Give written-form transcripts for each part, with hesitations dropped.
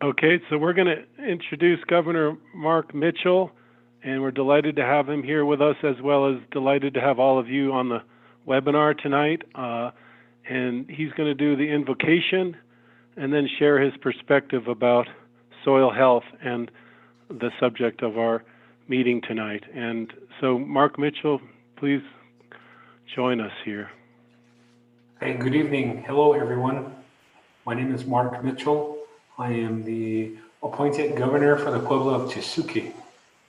Okay, so we're going to introduce Governor Mark Mitchell, and we're delighted to have him here with us, as well as delighted to have all of you on the webinar tonight. And he's going to do the invocation and then share his perspective about soil health and the subject of our meeting tonight. And so, Mark Mitchell, please join us here. Hey, good evening. Hello, everyone. My name is Mark Mitchell. I am the appointed governor for the Pueblo of Tesuque,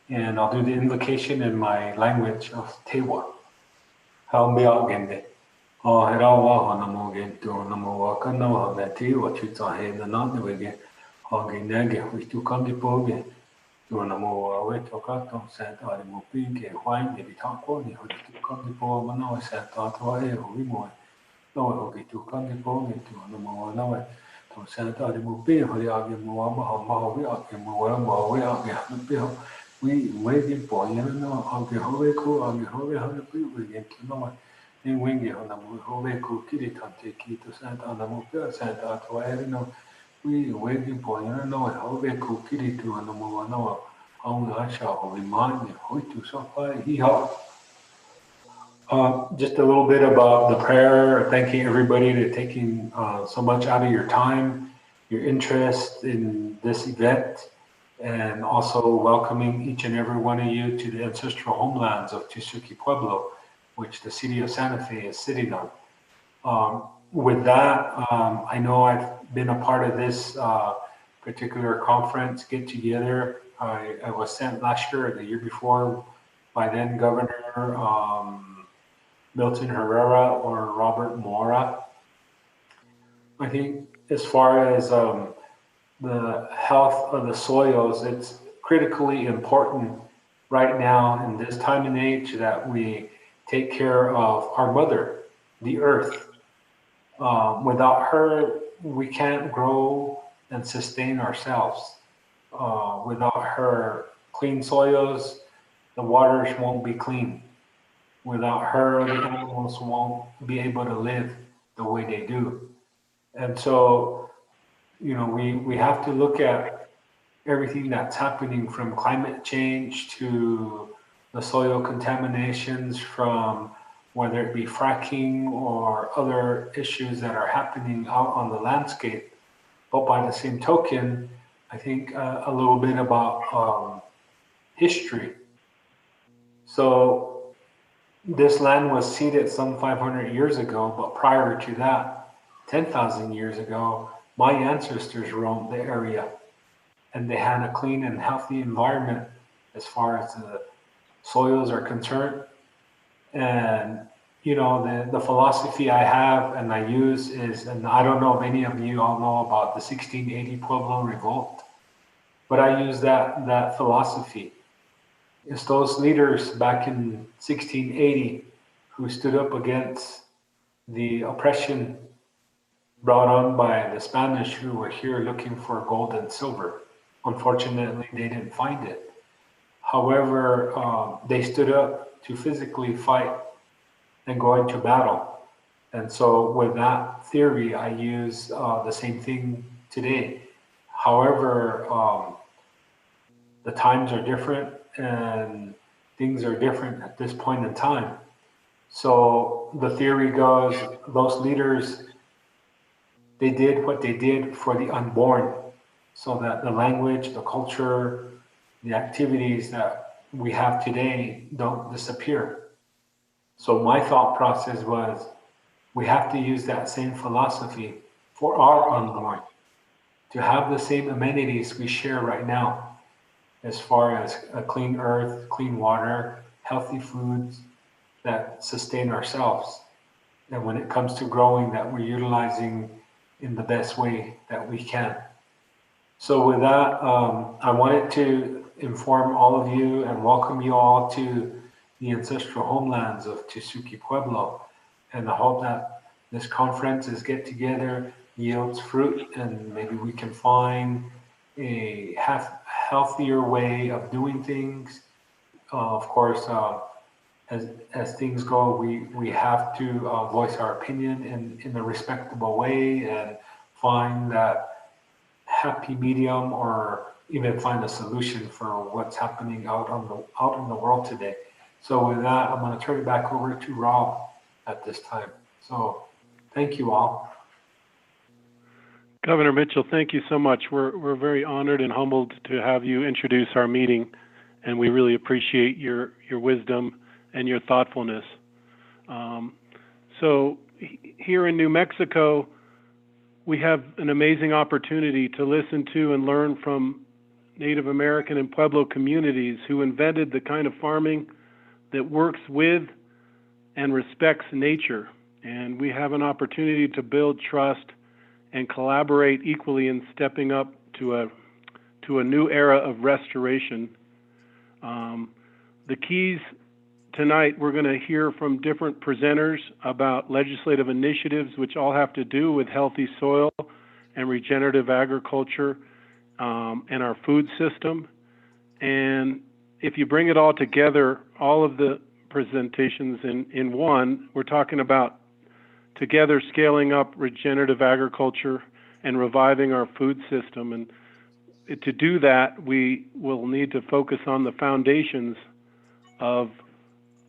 and I'll do the invocation in my language of Tewa. Haumbeagende. Herawa Hanamo Gento Namo Wakano Hanati, what you saw in the Nanawege, Haginege, which to come to Poge, to Namo Wetokato, sent Arimo Pink, and Wine, the Bitako, who to come to Pomano, sent Tatwae, Rimo. No, okay, to come to Poge, to Namo Nawe, to send Arimo Pink, Holiagi Moama, Maui, Maui, Maui, we waiting for you know, I'll be Hoveku, I'll be Hove, we get to know. In wingi on the Hoveku Kiritante Kito Santa on the Mupia Santa to Erino, we waiting for you know, Hoveku Kiritu on the Moanoa, on the Hasha, or remind me, Hoitu Sofa, he just a little bit about the prayer, thanking everybody for taking so much out of your time, your interest in this event, and also welcoming each and every one of you to the ancestral homelands of Tesuque Pueblo, which the city of Santa Fe is sitting on. With that, I know I've been a part of this particular conference get together. I was sent last year or the year before by then Governor Milton Herrera or Robert Mora. I think as far as the health of the soils, it's critically important right now in this time and age that we take care of our mother, the earth. Without her, we can't grow and sustain ourselves. Without her clean soils, the waters won't be clean. Without her, the animals won't be able to live the way they do. And so, you know, we have to look at everything that's happening from climate change to the soil contaminations from whether it be fracking or other issues that are happening out on the landscape. But by the same token, I think a little bit about history. So this land was seeded some 500 years ago, but prior to that, 10,000 years ago, my ancestors roamed the area and they had a clean and healthy environment as far as the soils are concerned. And, you know, the philosophy I have and I use is, and I don't know if any of you all know about the 1680 Pueblo revolt, but I use that philosophy. It's those leaders back in 1680 who stood up against the oppression brought on by the Spanish who were here looking for gold and silver. Unfortunately, they didn't find it. However, they stood up to physically fight and go into battle. And so with that theory, I use the same thing today. However, the times are different and things are different at this point in time. So the theory goes, those leaders, they did what they did for the unborn, so that the language, the culture, the activities that we have today don't disappear. So my thought process was, we have to use that same philosophy for our unborn, to have the same amenities we share right now, as far as a clean earth, clean water, healthy foods that sustain ourselves. And when it comes to growing, that we're utilizing in the best way that we can. So with that, I wanted to inform all of you and welcome you all to the ancestral homelands of Tesuque Pueblo. And I hope that this conference, this get together, yields fruit and maybe we can find a healthier way of doing things. Of course, as things go, we have to voice our opinion in a respectable way and find that happy medium or even find a solution for what's happening out in the world today. So with that, I'm going to turn it back over to Rob at this time. So thank you all. Governor Mitchell, thank you so much. We're very honored and humbled to have you introduce our meeting, and we really appreciate your wisdom and your thoughtfulness. So here in New Mexico, we have an amazing opportunity to listen to and learn from Native American and Pueblo communities who invented the kind of farming that works with and respects nature. And we have an opportunity to build trust and collaborate equally in stepping up to a new era of restoration. The keys tonight, we're going to hear from different presenters about legislative initiatives which all have to do with healthy soil and regenerative agriculture and our food system. And if you bring it all together, all of the presentations in one, we're talking about together scaling up regenerative agriculture and reviving our food system. And to do that, we will need to focus on the foundations of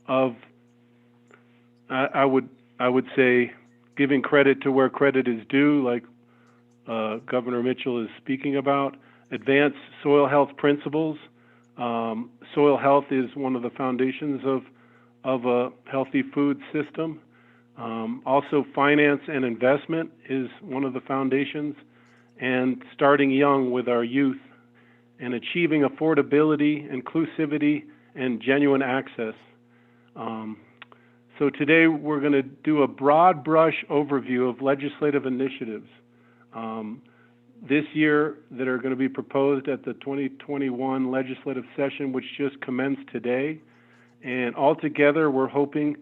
I would say giving credit to where credit is due, like Governor Mitchell is speaking about, advanced soil health principles. Soil health is one of the foundations of a healthy food system. Also, finance and investment is one of the foundations, and starting young with our youth and achieving affordability, inclusivity, and genuine access. So today we're going to do a broad brush overview of legislative initiatives this year that are going to be proposed at the 2021 legislative session, which just commenced today. And altogether, we're hoping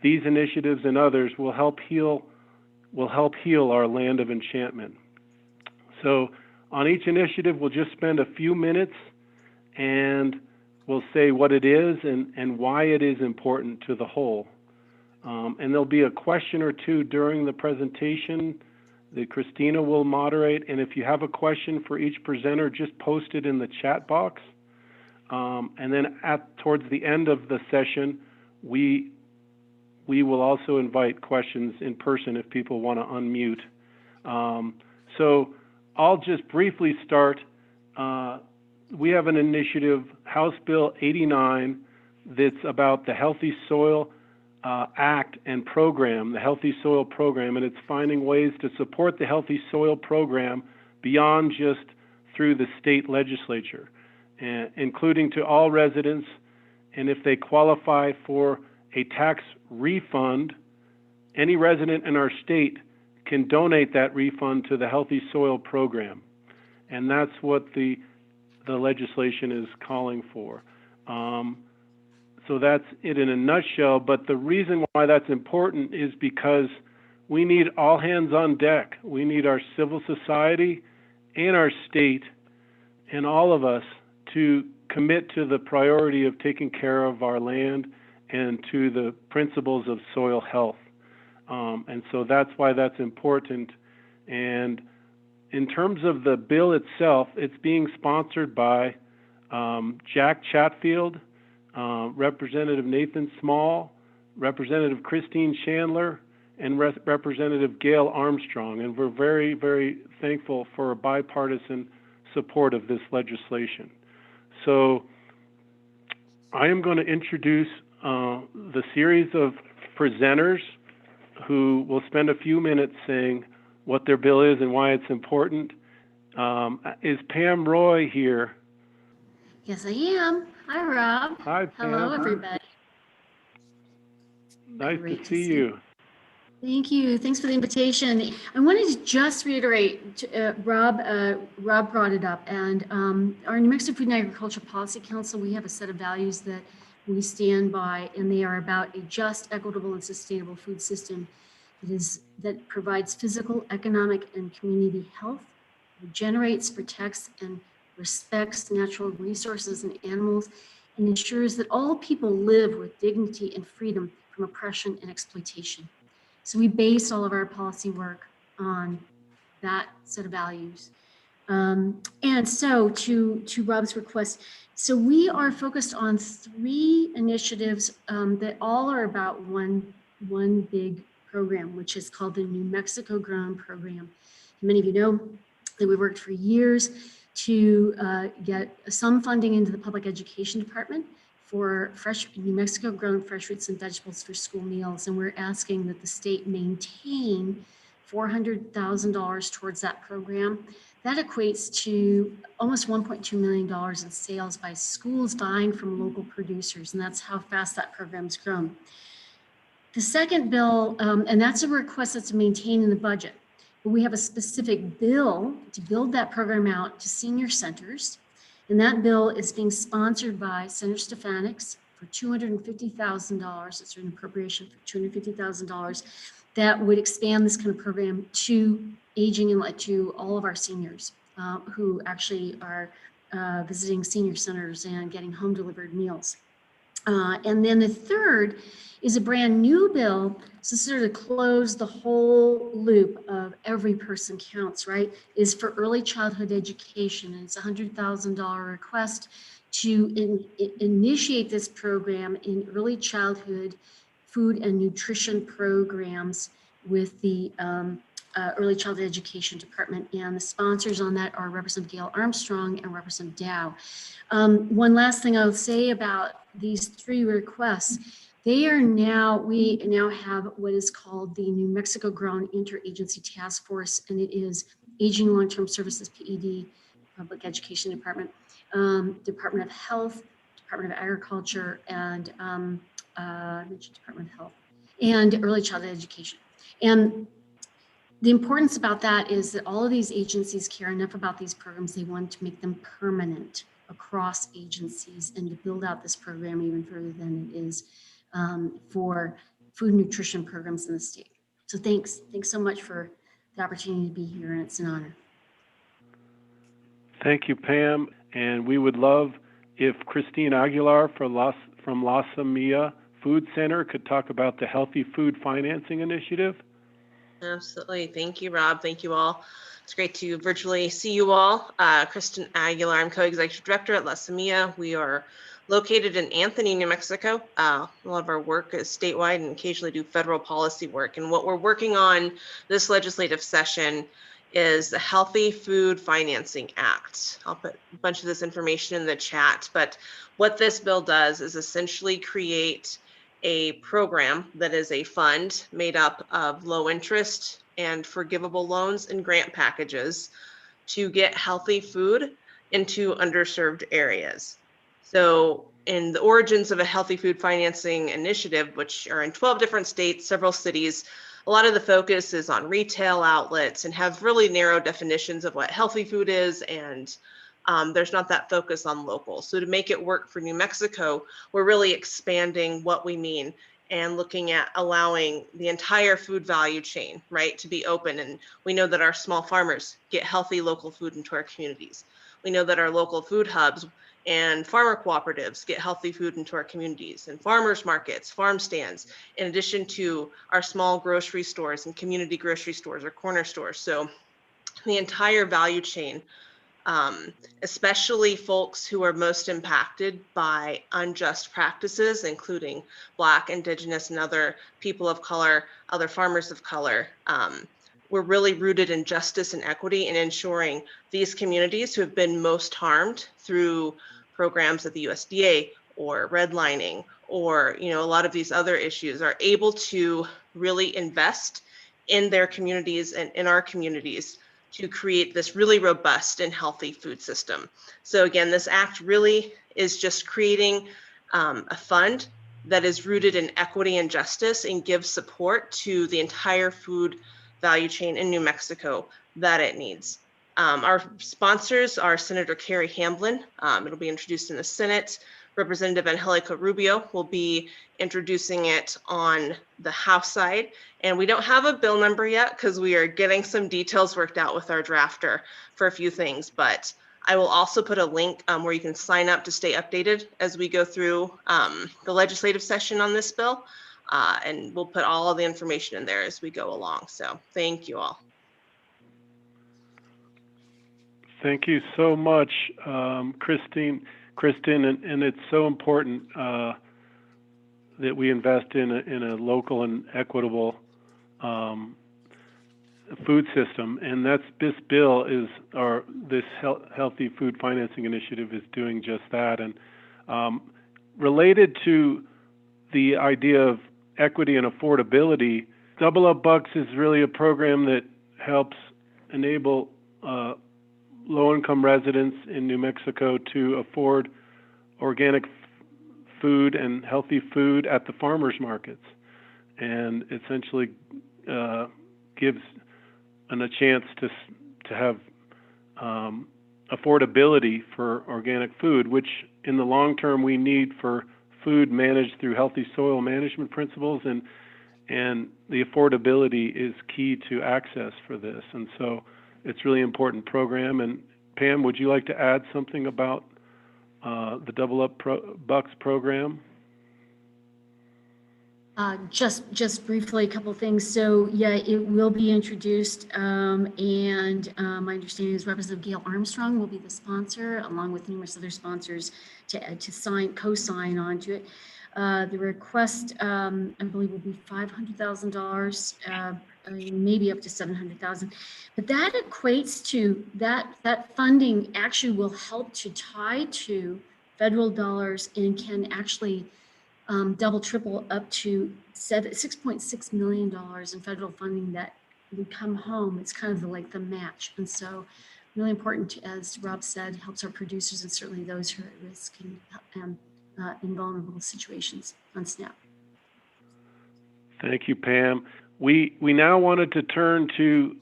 these initiatives and others will help heal our land of enchantment. So on each initiative, we'll just spend a few minutes and we'll say what it is and why it is important to the whole. And there'll be a question or two during the presentation that Christina will moderate. And if you have a question for each presenter, just post it in the chat box. And then towards the end of the session, we will also invite questions in person if people want to unmute. So I'll just briefly start. We have an initiative, House Bill 89, that's about the Healthy Soil Act and program, the Healthy Soil Program, and it's finding ways to support the Healthy Soil Program beyond just through the state legislature, including to all residents, and if they qualify for a tax refund, any resident in our state can donate that refund to the Healthy Soil Program. And that's what the legislation is calling for. So that's it in a nutshell, but the reason why that's important is because we need all hands on deck. We need our civil society and our state and all of us to commit to the priority of taking care of our land and to the principles of soil health. And so that's why that's important. And in terms of the bill itself, it's being sponsored by Jack Chatfield, Representative Nathan Small, Representative Christine Chandler, and Representative Gail Armstrong. And we're very, very thankful for a bipartisan support of this legislation. So I am going to introduce the series of presenters who will spend a few minutes saying what their bill is and why it's important. Is Pam Roy here? Yes, I am. Hi, Rob. Hi, Pam. Hello, everybody. Nice Great to see you. Thank you. Thanks for the invitation. I wanted to just reiterate, Rob brought it up, and our New Mexico Food and Agriculture Policy Council, we have a set of values that we stand by, and they are about a just, equitable, and sustainable food system that provides physical, economic, and community health, regenerates, protects, and respects natural resources and animals, and ensures that all people live with dignity and freedom from oppression and exploitation. So we base all of our policy work on that set of values. And so to Rob's request, so we are focused on 3 initiatives that all are about one big program, which is called the New Mexico Grown Program. Many of you know that we worked for years to get some funding into the public education department for New Mexico grown fresh fruits and vegetables for school meals. And we're asking that the state maintain $400,000 towards that program. That equates to almost $1.2 million in sales by schools buying from local producers. And that's how fast that program's grown. The second bill, and that's a request that's maintained in the budget, but we have a specific bill to build that program out to senior centers. And that bill is being sponsored by Senator Stefanik for $250,000. It's an appropriation for $250,000 that would expand this kind of program to aging and to all of our seniors who actually are visiting senior centers and getting home delivered meals. And then the third is a brand new bill, so sort of close the whole loop of every person counts, right, is for early childhood education. And it's a $100,000 request to initiate this program in early childhood food and nutrition programs with the Early Childhood Education Department. And the sponsors on that are Representative Gail Armstrong and Representative Dow. One last thing I'll say about these 3 requests, we now have what is called the New Mexico Grown Interagency Task Force, and it is Aging Long-Term Services, PED, Public Education Department, Department of Health, Department of Agriculture, and Department of Health, and Early Childhood Education. And the importance about that is that all of these agencies care enough about these programs, they want to make them permanent across agencies and to build out this program even further than it is for food and nutrition programs in the state. So thanks so much for the opportunity to be here, and it's an honor. Thank you, Pam. And we would love if Christina Aguilar from La Semilla Food Center could talk about the Healthy Food Financing Initiative. Absolutely. Thank you, Rob. Thank you all. It's great to virtually see you all. Christina Aguilar, I'm co-executive director at La Semilla. We are located in Anthony, New Mexico. A lot of our work is statewide and occasionally do federal policy work. And what we're working on this legislative session is the Healthy Food Financing Act. I'll put a bunch of this information in the chat, but what this bill does is essentially create a program that is a fund made up of low interest and forgivable loans and grant packages to get healthy food into underserved areas. So in the origins of a Healthy Food Financing Initiative, which are in 12 different states, several cities, a lot of the focus is on retail outlets and have really narrow definitions of what healthy food is, and there's not that focus on local. So to make it work for New Mexico, we're really expanding what we mean and looking at allowing the entire food value chain, right, to be open. And we know that our small farmers get healthy local food into our communities. We know that our local food hubs and farmer cooperatives get healthy food into our communities, and farmers markets, farm stands, in addition to our small grocery stores and community grocery stores or corner stores. So the entire value chain, especially folks who are most impacted by unjust practices, including Black, Indigenous, and other people of color, other farmers of color. We're really rooted in justice and equity and ensuring these communities who have been most harmed through programs at the USDA or redlining or a lot of these other issues are able to really invest in their communities and in our communities to create this really robust and healthy food system. So again, this act really is just creating a fund that is rooted in equity and justice and gives support to the entire food value chain in New Mexico that it needs. Our sponsors are Senator Carrie Hamblin. It'll be introduced in the Senate. Representative Angelica Rubio will be introducing it on the House side. And we don't have a bill number yet because we are getting some details worked out with our drafter for a few things. But I will also put a link where you can sign up to stay updated as we go through the legislative session on this bill. And we'll put all of the information in there as we go along. So thank you all. Thank you so much, Kristen, and it's so important that we invest in a local and equitable food system, and this bill is, or this Healthy Food Financing Initiative is doing just that. And related to the idea of equity and affordability, Double Up Bucks is really a program that helps enable low-income residents in New Mexico to afford organic food and healthy food at the farmers markets, and essentially gives a chance to have affordability for organic food, which in the long term we need for food managed through healthy soil management principles, and the affordability is key to access for this. And so it's really important program. And Pam, would you like to add something about the Double Up Bucks program? Just briefly, a couple of things. So yeah, it will be introduced, and my understanding is Representative Gail Armstrong will be the sponsor, along with numerous other sponsors, to co-sign onto it. The request, I believe, will be $500,000, maybe up to $700,000. But that equates to that funding actually will help to tie to federal dollars and can actually double, triple up to $6.6 million in federal funding that would come home. It's kind of like the match. And so really important, as Rob said, helps our producers and certainly those who are at risk and in vulnerable situations on SNAP. Thank you, Pam. We now wanted to turn to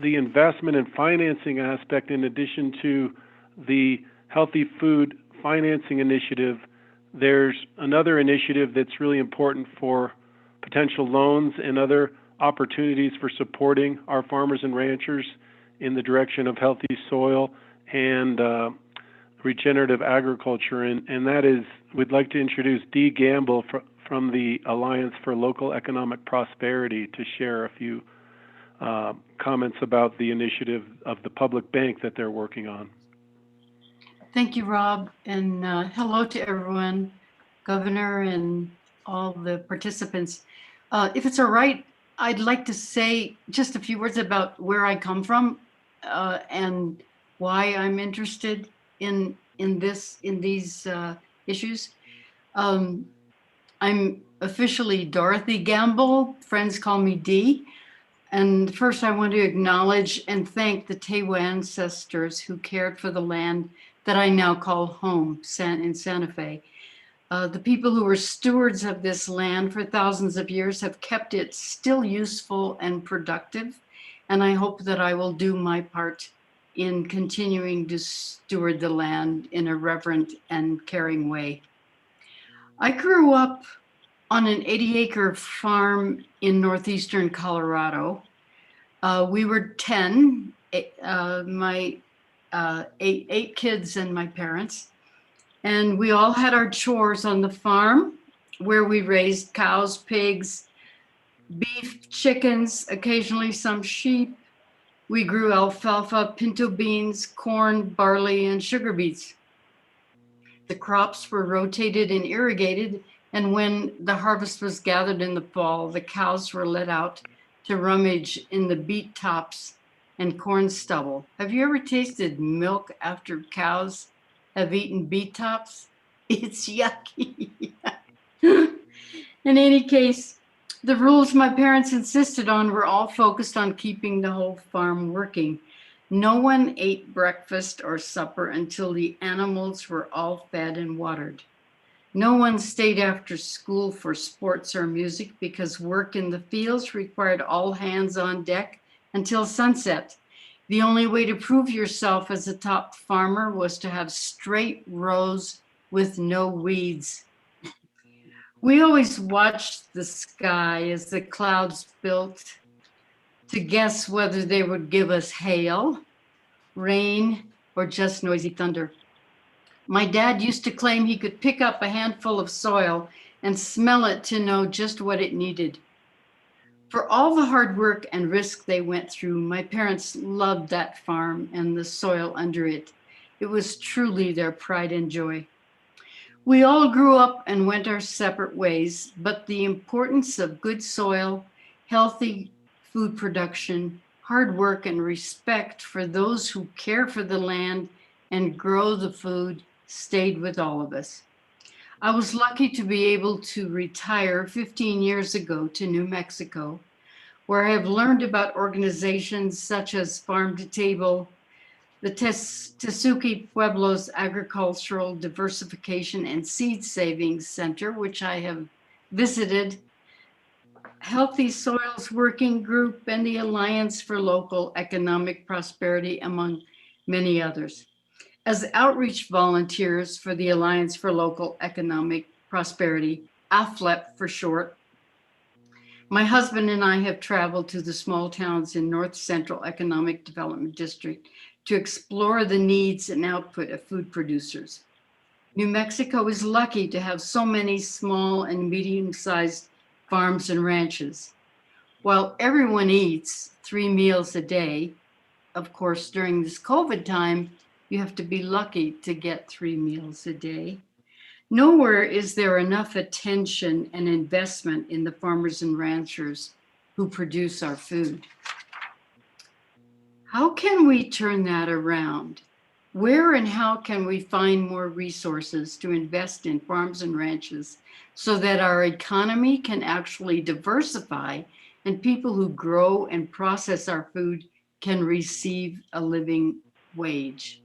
the investment and financing aspect in addition to the Healthy Food Financing Initiative. There's another initiative that's really important for potential loans and other opportunities for supporting our farmers and ranchers in the direction of healthy soil and regenerative agriculture. And that is, we'd like to introduce Dee Gamble from the Alliance for Local Economic Prosperity to share a few comments about the initiative of the public bank that they're working on. Thank you, Rob, and hello to everyone, Governor, and all the participants. If it's all right, I'd like to say just a few words about where I come from and why I'm interested in these issues. I'm officially Dorothy Gamble. Friends call me Dee. And first, I want to acknowledge and thank the Tewa ancestors who cared for the land that I now call home in Santa Fe. The people who were stewards of this land for thousands of years have kept it still useful and productive, and I hope that I will do my part in continuing to steward the land in a reverent and caring way. I grew up on an 80-acre farm in northeastern Colorado. We were 10, my 8 kids and my parents, and we all had our chores on the farm where we raised cows, pigs, beef, chickens, occasionally some sheep. We grew alfalfa, pinto beans, corn, barley, and sugar beets. The crops were rotated and irrigated, and when the harvest was gathered in the fall, the cows were let out to rummage in the beet tops and corn stubble. Have you ever tasted milk after cows have eaten beet tops? It's yucky. In any case, the rules my parents insisted on were all focused on keeping the whole farm working. No one ate breakfast or supper until the animals were all fed and watered. No one stayed after school for sports or music because work in the fields required all hands on deck until sunset. The only way to prove yourself as a top farmer was to have straight rows with no weeds. We always watched the sky as the clouds built to guess whether they would give us hail, rain, or just noisy thunder. My dad used to claim he could pick up a handful of soil and smell it to know just what it needed. For all the hard work and risk they went through, my parents loved that farm and the soil under it. It was truly their pride and joy. We all grew up and went our separate ways, but the importance of good soil, healthy food production, hard work, and respect for those who care for the land and grow the food stayed with all of us. I was lucky to be able to retire 15 years ago to New Mexico, where I have learned about organizations such as Farm to Table, the Tesuque Pueblo's Agricultural Diversification and Seed Savings Center, which I have visited, Healthy Soils Working Group, and the Alliance for Local Economic Prosperity, among many others. As outreach volunteers for the Alliance for Local Economic Prosperity, AFLEP for short, my husband and I have traveled to the small towns in North Central Economic Development District to explore the needs and output of food producers. New Mexico is lucky to have so many small and medium-sized farms and ranches. While everyone eats 3 meals a day, of course, during this COVID time, you have to be lucky to get 3 meals a day. Nowhere is there enough attention and investment in the farmers and ranchers who produce our food. How can we turn that around? Where and how can we find more resources to invest in farms and ranches so that our economy can actually diversify and people who grow and process our food can receive a living wage?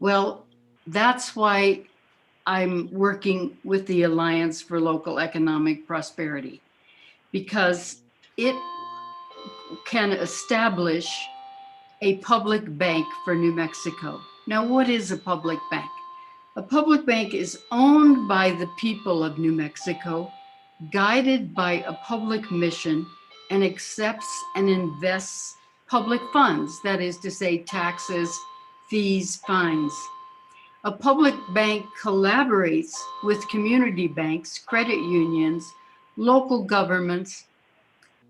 Well, that's why I'm working with the Alliance for Local Economic Prosperity, because it can establish a public bank for New Mexico. Now, what is a public bank? A public bank is owned by the people of New Mexico, guided by a public mission, and accepts and invests public funds, that is to say, taxes, fees, fines. A public bank collaborates with community banks, credit unions, local governments,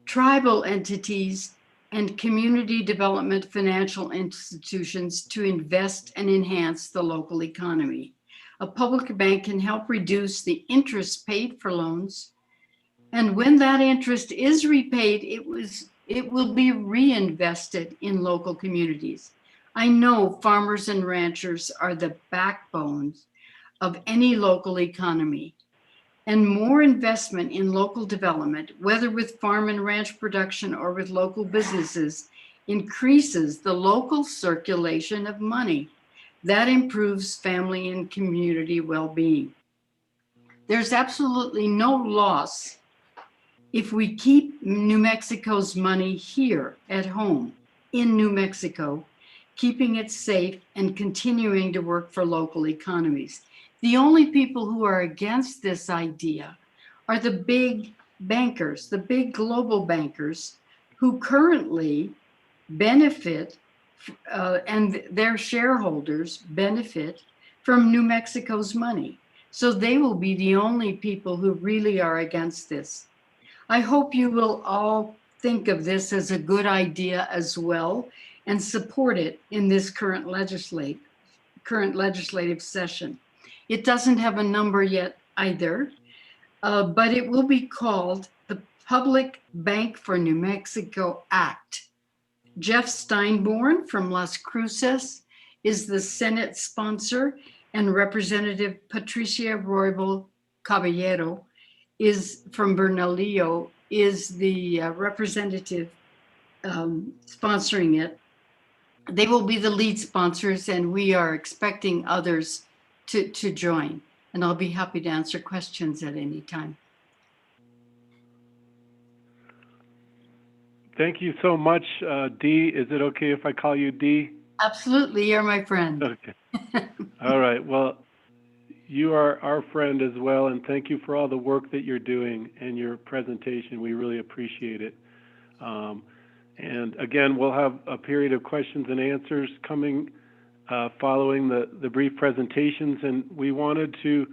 tribal entities, and community development financial institutions to invest and enhance the local economy. A public bank can help reduce the interest paid for loans. And when that interest is repaid, it will be reinvested in local communities. I know farmers and ranchers are the backbones of any local economy, and more investment in local development, whether with farm and ranch production or with local businesses, increases the local circulation of money. That improves family and community well-being. There's absolutely no loss if we keep New Mexico's money here at home in New Mexico, keeping it safe and continuing to work for local economies. The only people who are against this idea are the big bankers, the big global bankers who currently benefit and their shareholders benefit from New Mexico's money. So they will be the only people who really are against this. I hope you will all think of this as a good idea as well and support it in this current legislative session. It doesn't have a number yet either, but it will be called the Public Bank for New Mexico Act. Jeff Steinborn from Las Cruces is the Senate sponsor, and Representative Patricia Roybal Caballero is from Bernalillo, is the representative sponsoring it. They will be the lead sponsors, and we are expecting others to join. And I'll be happy to answer questions at any time. Thank you so much, Dee. Is it okay if I call you Dee? Absolutely, you're my friend. Okay. All right. Well, you are our friend as well, and thank you for all the work that you're doing and your presentation. We really appreciate it. And again, we'll have a period of questions and answers coming following the brief presentations, and we wanted to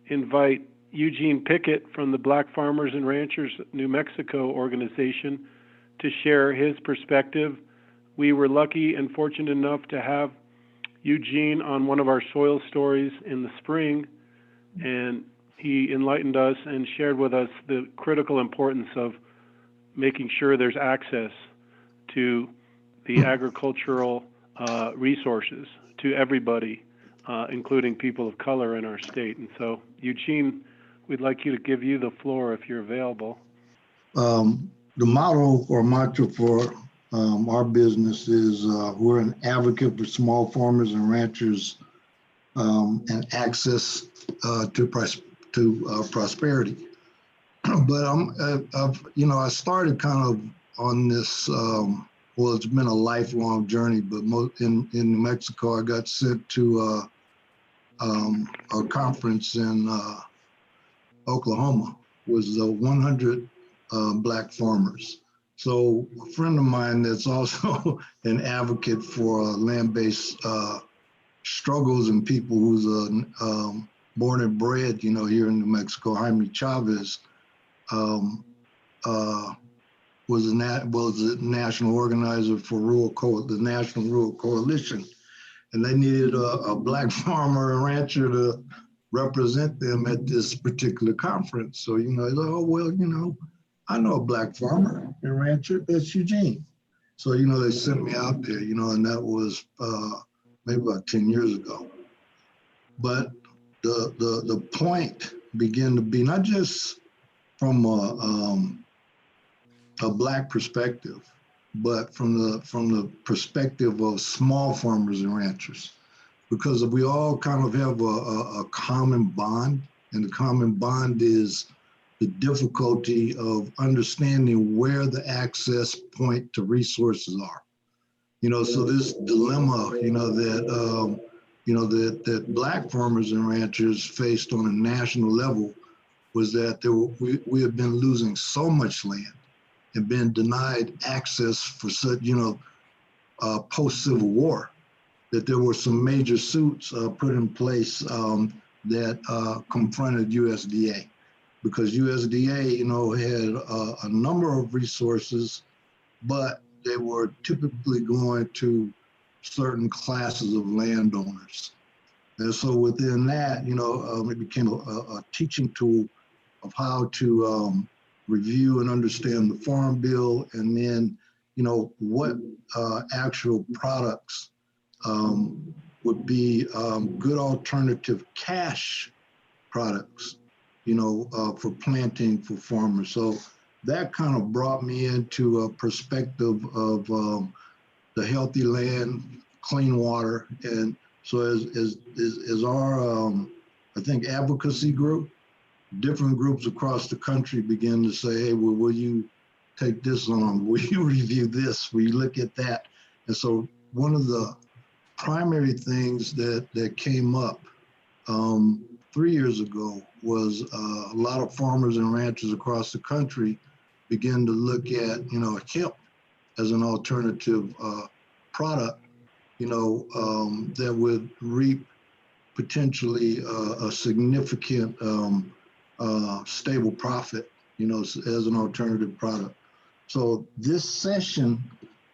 invite Eugene Pickett from the Black Farmers and Ranchers New Mexico organization to share his perspective. We were lucky and fortunate enough to have Eugene on one of our soil stories in the spring, and he enlightened us and shared with us the critical importance of making sure there's access to the agricultural resources to everybody, including people of color in our state. And so, Eugene, we'd like you to give you the floor if you're available. The motto or mantra for our business is we're an advocate for small farmers and ranchers and access to prosperity. But I started kind of on this. Well, it's been a lifelong journey. But in New Mexico, I got sent to a conference in Oklahoma. Was 100 Black farmers. So a friend of mine that's also an advocate for land-based struggles and people who's born and bred, here in New Mexico, Jaime Chavez, was the national organizer for the National Rural Coalition, and they needed a Black farmer and rancher to represent them at this particular conference. So, they said, oh, well, I know a Black farmer and rancher, that's Eugene. So, they sent me out there, and that was maybe about 10 years ago. But the point began to be not just from a Black perspective, but from the perspective of small farmers and ranchers, because we all kind of have a common bond, and the common bond is the difficulty of understanding where the access point to resources are. So this dilemma, that Black farmers and ranchers faced on a national level was that we have been losing so much land and been denied access for such, post-Civil War, that there were some major suits put in place that confronted USDA, because USDA, had a number of resources, but they were typically going to certain classes of landowners. And so within that, it became a teaching tool of how to review and understand the Farm Bill, and then, what actual products would be good alternative cash products, for planting for farmers. So that kind of brought me into a perspective of the healthy land, clean water. And so as our, I think, advocacy group, different groups across the country began to say, hey, well, will you take this on? Will you review this? Will you look at that? And so one of the primary things that came up 3 years ago was a lot of farmers and ranchers across the country began to look at, hemp as an alternative product, that would reap potentially a significant stable profit, as an alternative product. So this session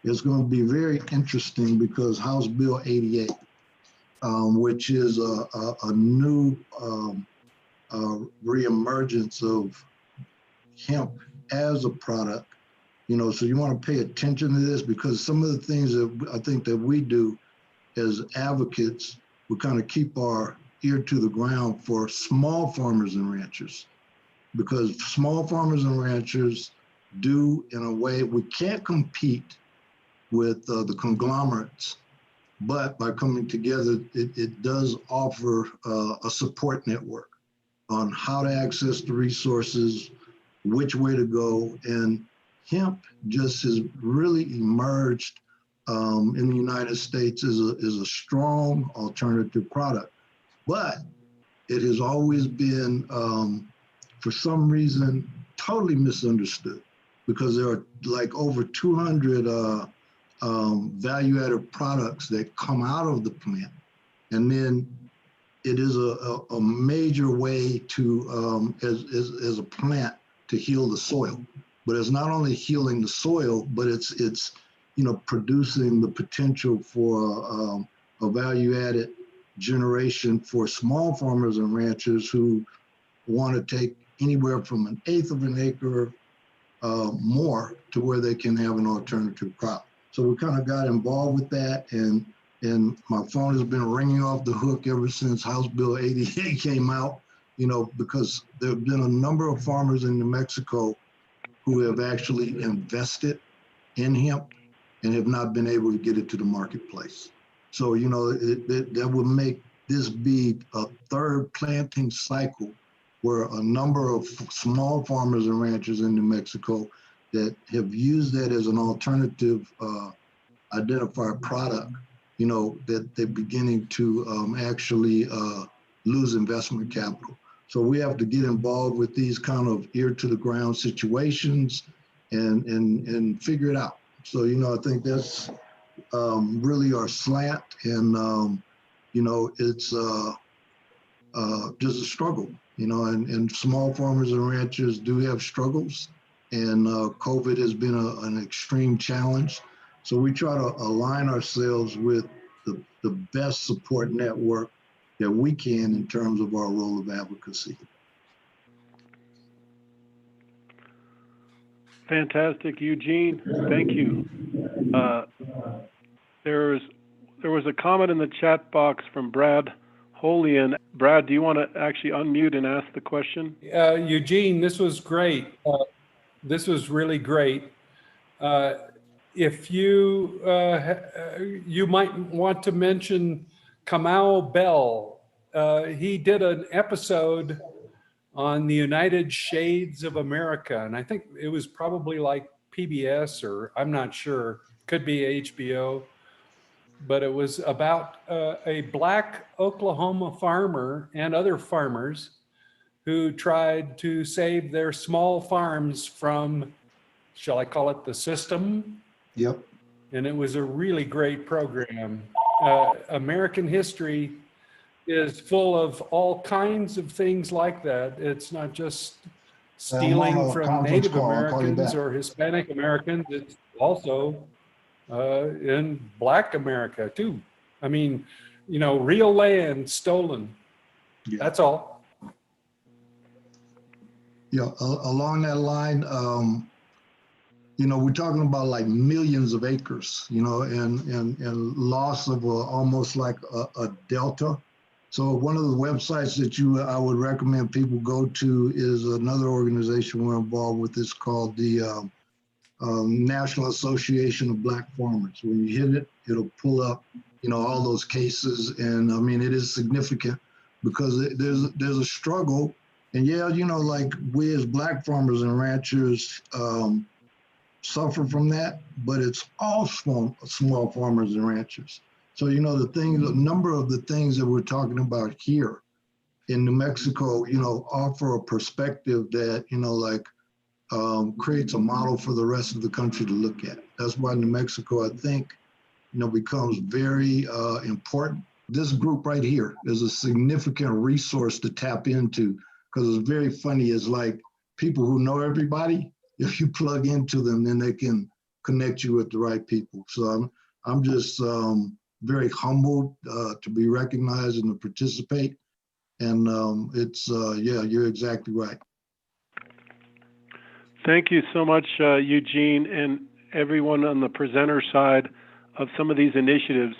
is going to be very interesting because House Bill 88, which is a new reemergence of hemp as a product, so you want to pay attention to this, because some of the things that I think that we do as advocates, we kind of keep our ear to the ground for small farmers and ranchers, because small farmers and ranchers do, in a way, we can't compete with the conglomerates, but by coming together, it does offer a support network on how to access the resources, which way to go. And hemp just has really emerged in the United States as a strong alternative product. But it has always been, for some reason, totally misunderstood, because there are like over 200 value-added products that come out of the plant. And then it is a major way to, as a plant, to heal the soil. But it's not only healing the soil, but it's producing the potential for a value-added generation for small farmers and ranchers who want to take anywhere from 1/8 of an acre more to where they can have an alternative crop. So we kind of got involved with that, and my phone has been ringing off the hook ever since House Bill 88 came out, because there have been a number of farmers in New Mexico who have actually invested in hemp and have not been able to get it to the marketplace. So, that would make this be a third planting cycle where a number of small farmers and ranchers in New Mexico that have used that as an alternative identifier product, that they're beginning to actually lose investment capital. So we have to get involved with these kind of ear to the ground situations and figure it out. So, I think that's really our slant, and, it's just a struggle, and small farmers and ranchers do have struggles, and COVID has been an extreme challenge. So we try to align ourselves with the best support network that we can in terms of our role of advocacy. Fantastic, Eugene. Thank you. There was a comment in the chat box from Brad Holian. Brad, do you want to actually unmute and ask the question? Eugene, this was great. This was really great. If you you might want to mention Kamau Bell. He did an episode on the United Shades of America, and I think it was probably like PBS, or I'm not sure, could be HBO, but it was about a Black Oklahoma farmer and other farmers who tried to save their small farms from, shall I call it, the system? Yep. And it was a really great program. American history is full of all kinds of things like that. It's not just stealing from Native Americans or Hispanic Americans. It's also in Black America too. I mean, real land stolen. Yeah. That's all. Yeah, along that line, we're talking about like millions of acres, and loss of almost like a delta. So one of the websites that I would recommend people go to is another organization we're involved with. It's called the National Association of Black Farmers. When you hit it, it'll pull up, all those cases. And I mean, it is significant because there's a struggle. And yeah, like we as Black farmers and ranchers suffer from that, but it's all small farmers and ranchers. So, a number of the things that we're talking about here in New Mexico, offer a perspective that, creates a model for the rest of the country to look at. That's why New Mexico, I think, becomes very important. This group right here is a significant resource to tap into, because it's very funny. It's like people who know everybody, if you plug into them, then they can connect you with the right people. So I'm just very humbled to be recognized and to participate. And yeah, you're exactly right. Thank you so much, Eugene, and everyone on the presenter side of some of these initiatives.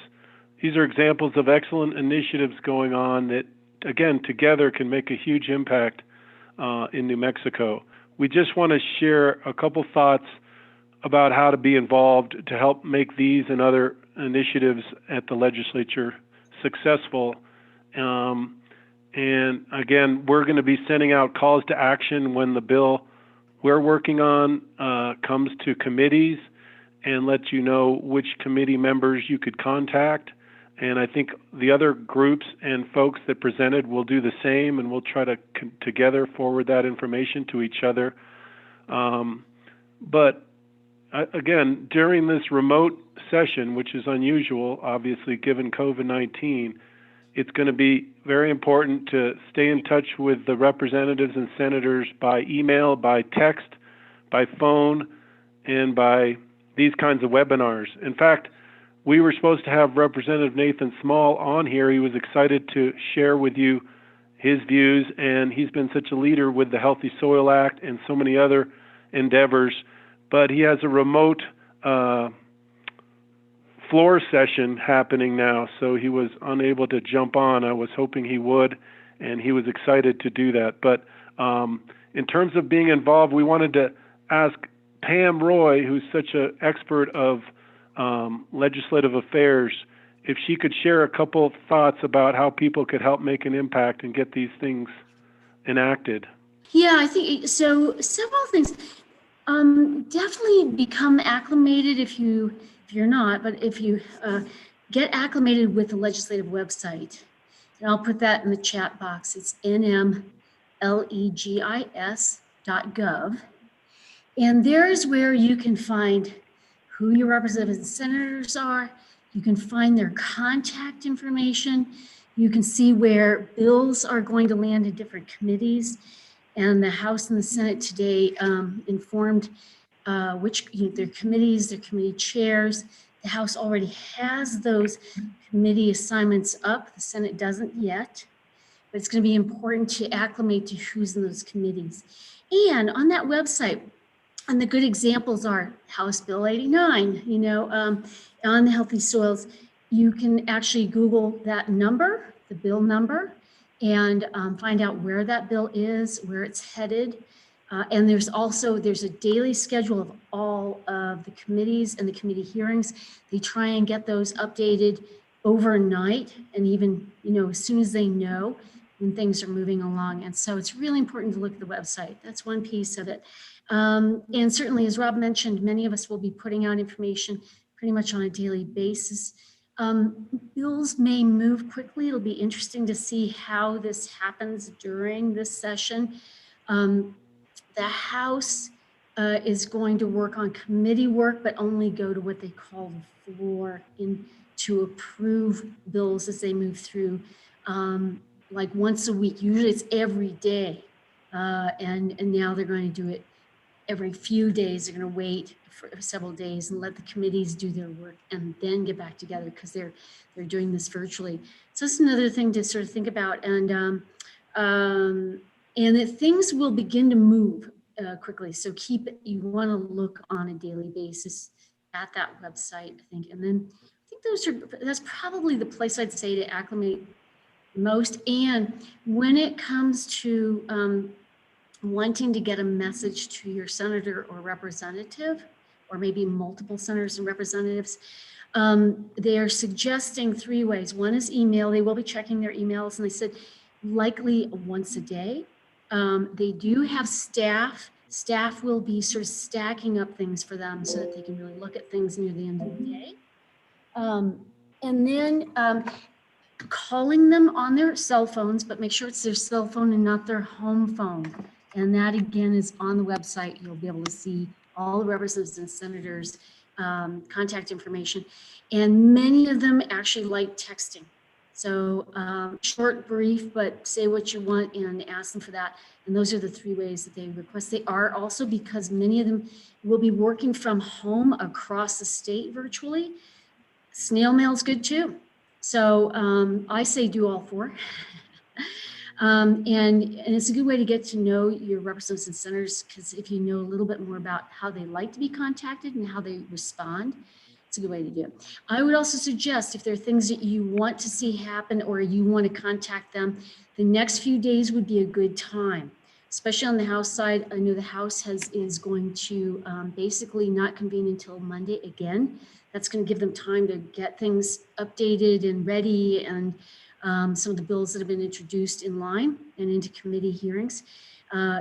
These are examples of excellent initiatives going on that, again, together can make a huge impact in New Mexico. We just want to share a couple thoughts about how to be involved to help make these and other initiatives at the legislature successful. And again, we're going to be sending out calls to action when the bill we're working on comes to committees, and let you know which committee members you could contact. And I think the other groups and folks that presented will do the same, and we'll try to together forward that information to each other. But again, during this remote session, which is unusual, obviously, given COVID-19, it's going to be very important to stay in touch with the representatives and senators by email, by text, by phone, and by these kinds of webinars. In fact, we were supposed to have Representative Nathan Small on here. He was excited to share with you his views, and he's been such a leader with the Healthy Soil Act and so many other endeavors, but he has a remote floor session happening now, so he was unable to jump on. I was hoping he would, and he was excited to do that. But in terms of being involved, we wanted to ask Pam Roy, who's such an expert of legislative affairs, if she could share a couple thoughts about how people could help make an impact and get these things enacted. Yeah, I think so. Several things. Definitely become acclimated if you're not, but if you get acclimated with the legislative website, and I'll put that in the chat box. It's nmlegis.gov, and there's where you can find who your representatives and senators are. You can find their contact information. You can see where bills are going to land in different committees. And the House and the Senate today informed which their committees, their committee chairs. The House already has those committee assignments up. The Senate doesn't yet, but it's going to be important to acclimate to who's in those committees. And on that website, and the good examples are House Bill 89, on the healthy soils, you can actually Google that number, the bill number, and find out where that bill is, where it's headed. And there's a daily schedule of all of the committees and the committee hearings. They try and get those updated overnight and even, as soon as they know when things are moving along. And so it's really important to look at the website. That's one piece of it. And certainly, as Rob mentioned, many of us will be putting out information pretty much on a daily basis. Bills may move quickly. It'll be interesting to see how this happens during this session. The House is going to work on committee work, but only go to what they call the floor to approve bills as they move through, like once a week. Usually it's every day, and now they're going to do it every few days. They're going to wait for several days and let the committees do their work and then get back together because they're doing this virtually. So that's another thing to sort of think about. And that things will begin to move quickly. So you want to look on a daily basis at that website, I think. And then I think that's probably the place I'd say to acclimate most. And when it comes to wanting to get a message to your senator or representative, or maybe multiple senators and representatives, they are suggesting 3 ways. One is email. They will be checking their emails, and they said likely once a day. They do have staff. Staff will be sort of stacking up things for them so that they can really look at things near the end of the day. And then calling them on their cell phones, but make sure it's their cell phone and not their home phone. And that again is on the website. You'll be able to see all the representatives and senators' contact information. And many of them actually like texting. So short, brief, but say what you want and ask them for that. And those are the 3 ways that they request. They are also, because many of them will be working from home across the state virtually. Snail mail is good too. So I say do all 4. And it's a good way to get to know your representatives and senators, because if you know a little bit more about how they like to be contacted and how they respond, it's a good way to do it. I would also suggest, if there are things that you want to see happen or you want to contact them, the next few days would be a good time, especially on the House side. I know the House is going to basically not convene until Monday again. That's going to give them time to get things updated and ready, and some of the bills that have been introduced in line and into committee hearings.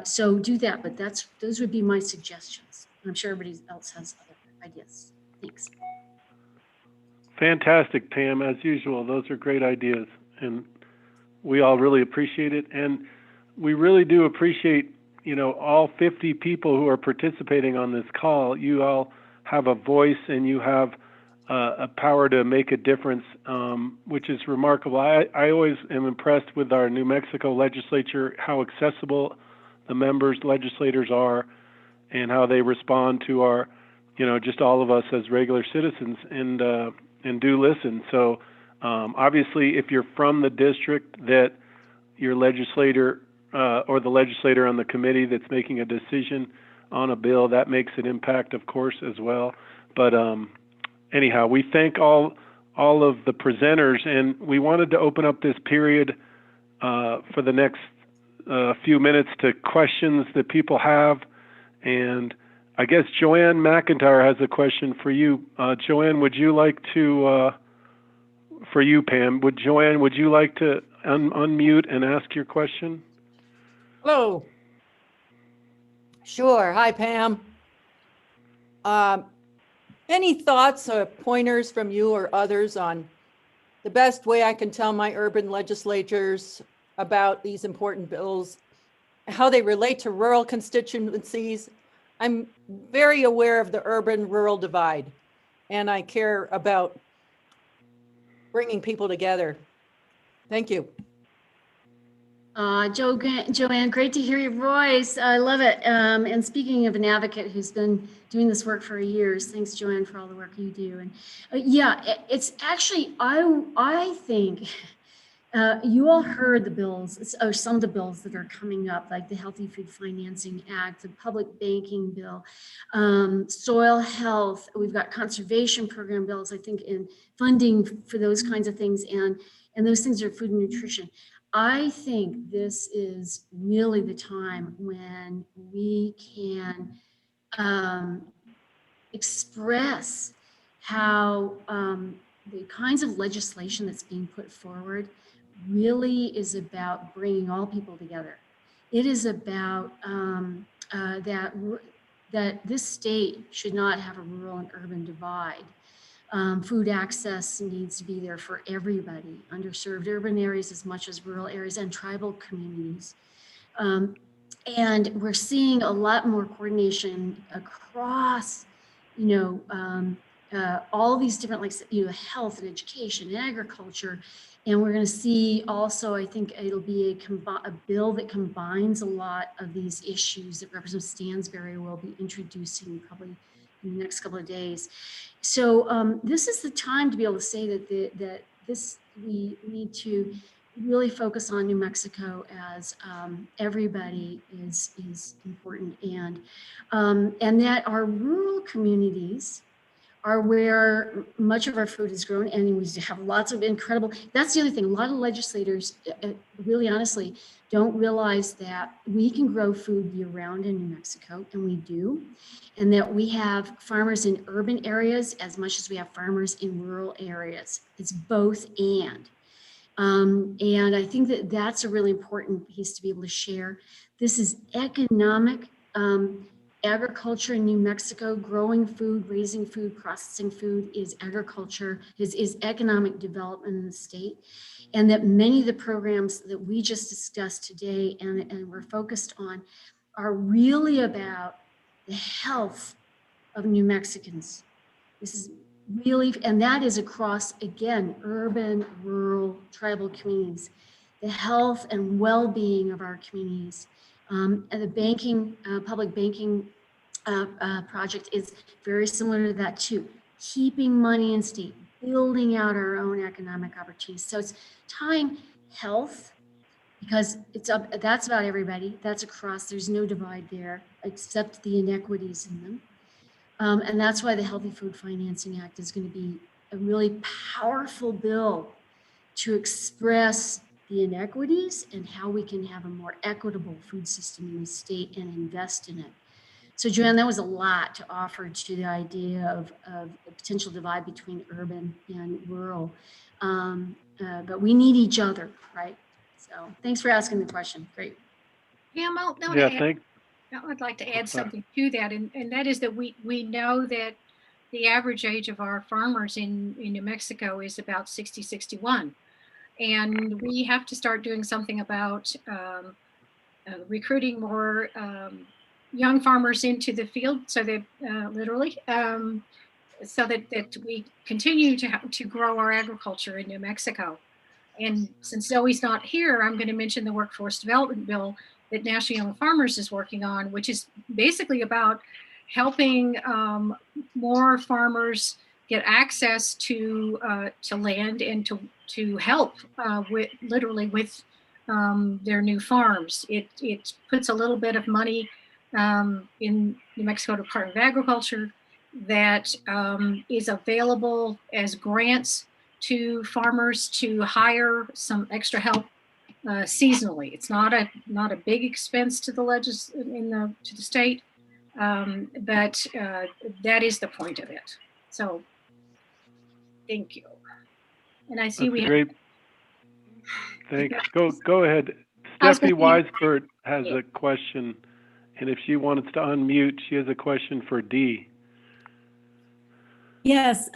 So do that, but those would be my suggestions. I'm sure everybody else has other ideas. Thanks. Fantastic, Pam. As usual, those are great ideas, and we all really appreciate it. And we really do appreciate, all 50 people who are participating on this call. You all have a voice, and you have a power to make a difference, which is remarkable. I always am impressed with our New Mexico legislature, how accessible the members, legislators are, and how they respond to our, just all of us as regular citizens, and do listen. So obviously, if you're from the district that your legislator or the legislator on the committee that's making a decision on a bill, that makes an impact, of course, as well. But anyhow, we thank all of the presenters, and we wanted to open up this period for the next few minutes to questions that people have. And I guess Joanne McIntyre has a question for you. Joanne, would you like to, for you, Pam, would you like to unmute and ask your question? Hello. Sure. Hi, Pam. Any thoughts or pointers from you or others on the best way I can tell my urban legislators about these important bills, how they relate to rural constituencies? I'm very aware of the urban-rural divide, and I care about bringing people together. Thank you. Joanne, great to hear your voice. I love it. And speaking of an advocate who's been doing this work for years, thanks, Joanne, for all the work you do. And it's actually, I think you all heard the bills, or some of the bills that are coming up, like the Healthy Food Financing Act, the Public Banking Bill, soil health. We've got conservation program bills, I think, in funding for those kinds of things. And those things are food and nutrition. I think this is really the time when we can express how the kinds of legislation that's being put forward really is about bringing all people together. It is about that this state should not have a rural and urban divide. Food access needs to be there for everybody, underserved urban areas as much as rural areas and tribal communities. And we're seeing a lot more coordination across, all these different, health and education and agriculture. And we're going to see also, I think it'll be a bill that combines a lot of these issues that Representative Stansberry will be introducing probably in the next couple of days. So this is the time to be able to say that we need to really focus on New Mexico as everybody is important, and that our rural communities are where much of our food is grown, and we have lots of incredible, that's the other thing, a lot of legislators really honestly don't realize that we can grow food year round in New Mexico, and we do, and that we have farmers in urban areas as much as we have farmers in rural areas. It's both and I think that that's a really important piece to be able to share. This is economic agriculture in New Mexico. Growing food, raising food, processing food is agriculture, is economic development in the state. And that many of the programs that we just discussed today and we're focused on are really about the health of New Mexicans. This is really, and that is across, again, urban, rural, tribal communities, the health and well-being of our communities. And the banking, public banking project is very similar to that too. Keeping money in state, building out our own economic opportunities. So it's tying health, because that's about everybody. That's across, there's no divide there, except the inequities in them. And that's why the Healthy Food Financing Act is going to be a really powerful bill to express the inequities and how we can have a more equitable food system in the state and invest in it. So Joanne, that was a lot to offer to the idea of a potential divide between urban and rural. But we need each other, right? So thanks for asking the question. Great. Pam, I'd like to add something to that, and that is that we know that the average age of our farmers in New Mexico is about 60, 61. And we have to start doing something about recruiting more young farmers into the field, so they literally, so that we continue to grow our agriculture in New Mexico. And since Zoe's not here, I'm going to mention the Workforce Development Bill that National Young Farmers is working on, which is basically about helping more farmers get access to land and to help literally with their new farms. It puts a little bit of money in New Mexico Department of Agriculture that is available as grants to farmers to hire some extra help seasonally. It's not a big expense to the to the state, but that is the point of it. So, thank you. And I see That's great. Thanks. Go ahead. Stephanie Weisbert has a question, and if she wants to unmute, she has a question for Dee. Yes,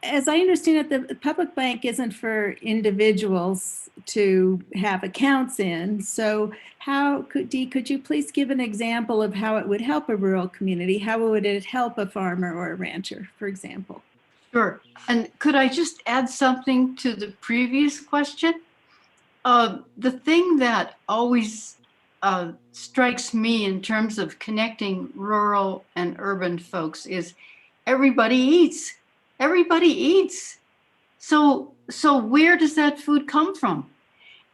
as I understand it, the public bank isn't for individuals to have accounts in. So could you please give an example of how it would help a rural community? How would it help a farmer or a rancher, for example? Sure. And could I just add something to the previous question? The thing that always strikes me in terms of connecting rural and urban folks is everybody eats. Everybody eats. So where does that food come from?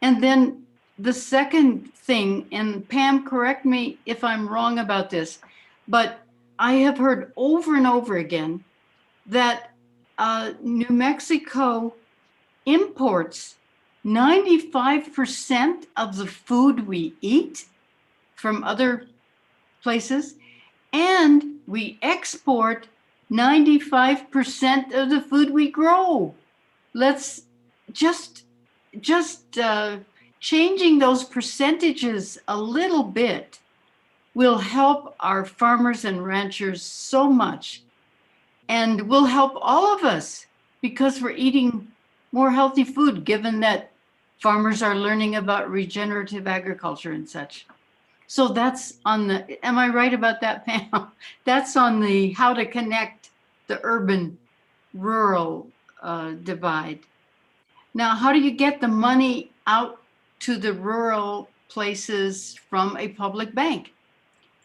And then the second thing, and Pam, correct me if I'm wrong about this, but I have heard over and over again that New Mexico imports 95% of the food we eat from other places, and we export 95% of the food we grow. Let's just changing those percentages a little bit will help our farmers and ranchers so much, and will help all of us because we're eating more healthy food, given that farmers are learning about regenerative agriculture and such. So that's on the, am I right about that, Pam? That's on the how to connect the urban-rural divide. Now, how do you get the money out to the rural places from a public bank?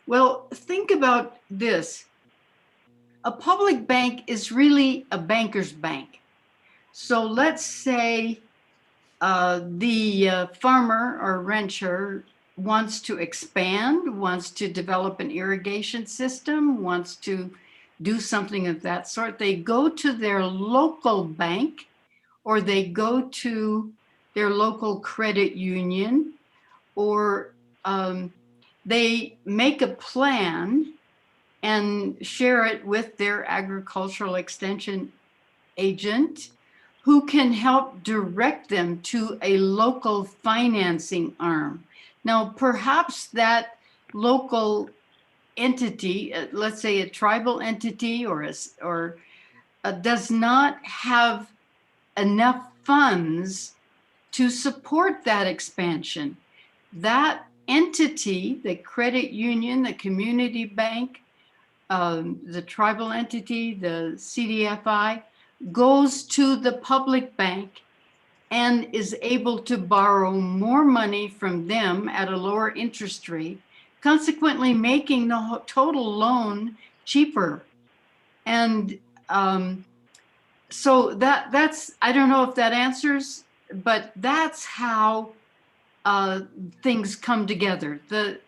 Well, think about this. A public bank is really a banker's bank. So let's say the farmer or rancher wants to expand, wants to develop an irrigation system, wants to do something of that sort. They go to their local bank, or they go to their local credit union, or they make a plan and share it with their agricultural extension agent, who can help direct them to a local financing arm. Now, perhaps that local entity, let's say a tribal entity or does not have enough funds to support that expansion. That entity, the credit union, the community bank, the tribal entity, the CDFI, goes to the public bank and is able to borrow more money from them at a lower interest rate, consequently making the total loan cheaper. And so that's, I don't know if that answers, but that's how things come together. The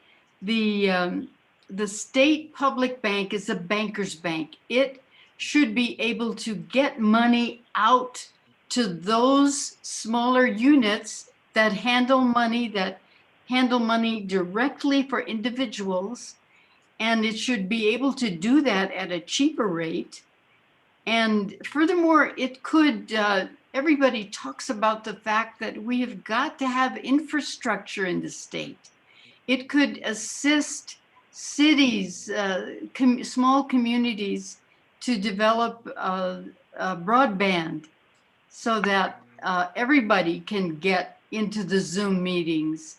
state public bank is a banker's bank. It should be able to get money out to those smaller units that handle money directly for individuals, and it should be able to do that at a cheaper rate. And furthermore, it could, everybody talks about the fact that we have got to have infrastructure in the state. It could assist cities, small communities to develop broadband so that everybody can get into the Zoom meetings.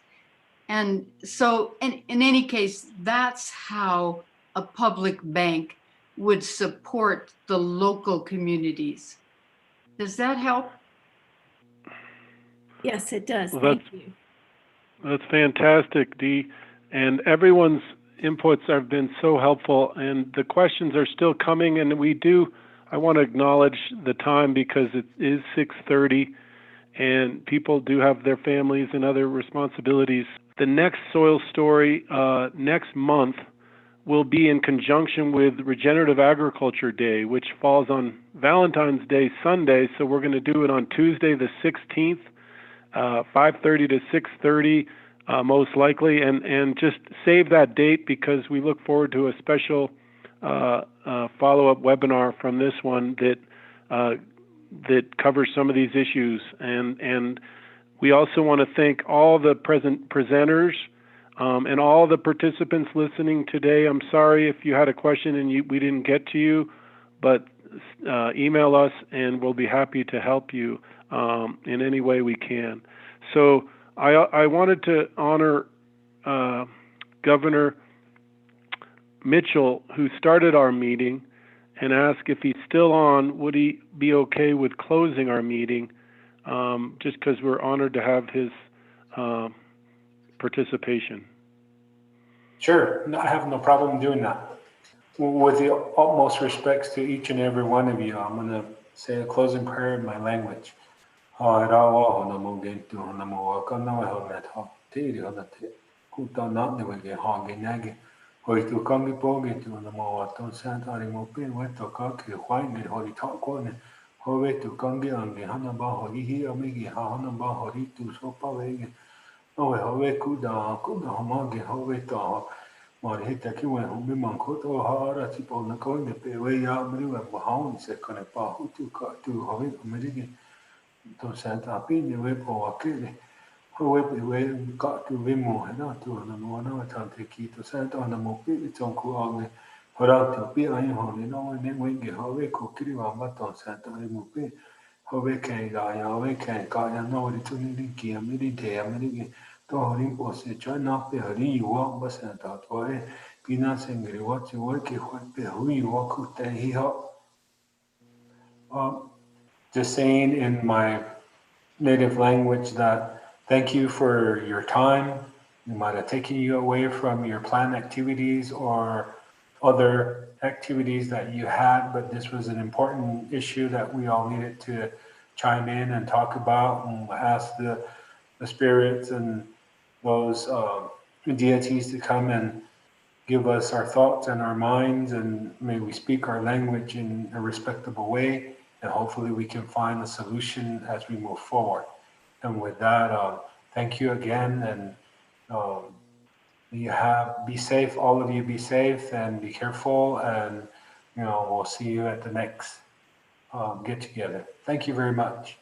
And so in any case, that's how a public bank would support the local communities. Does that help? Yes, it does. Well, Thank you. That's fantastic, Dee. And everyone's inputs have been so helpful, and the questions are still coming. And I want to acknowledge the time because it is 6:30, and people do have their families and other responsibilities. The next soil story next month will be in conjunction with Regenerative Agriculture Day, which falls on Valentine's Day Sunday. So we're going to do it on Tuesday, the 16th. 5:30 to 6:30, most likely, and just save that date because we look forward to a special follow-up webinar from this one that covers some of these issues. And we also want to thank all the presenters and all the participants listening today. I'm sorry if you had a question and we didn't get to you, but email us and we'll be happy to help you in any way we can. So I wanted to honor Governor Mitchell, who started our meeting, and ask if he's still on, would he be okay with closing our meeting, just because we're honored to have his participation. Sure, no, I have no problem doing that. With the utmost respects to each and every one of you, I'm going to say a closing prayer in my language. Hoi tu kangi poge tu na mo aton sant ari mo pin we to ka ki hwai ni hori ta ko ne ho we tu kangi angi hana ba hori hi amigi ha hana ba hori tu so pa we no we ho we ku da ma ge ho we ta ma ri ta ki we ho mi man ko to ha ra ti po na ko ne pe we ya mi we ba ha ni se ko ne pa hu tu ka tu ho we mi ri to sant a pi ni we po a ki ne we got to be more not to an one take to send on the mobile on Kuang, for out to be I only know and then we get how we could kill our button sent on the mobile. How we can die, how we can guy and know it to need key a minute day, a minute. Don't impose it, try not be a you walk, but sent out way. Be nothing, what you work, what be who you walk, could he help. Just saying in my native language that thank you for your time. We might have taken you away from your planned activities or other activities that you had, but this was an important issue that we all needed to chime in and talk about and ask the spirits and those deities to come and give us our thoughts and our minds, and may we speak our language in a respectable way, and hopefully we can find a solution as we move forward. And with that, thank you again, and be safe, all of you be safe and be careful, and we'll see you at the next get together. Thank you very much.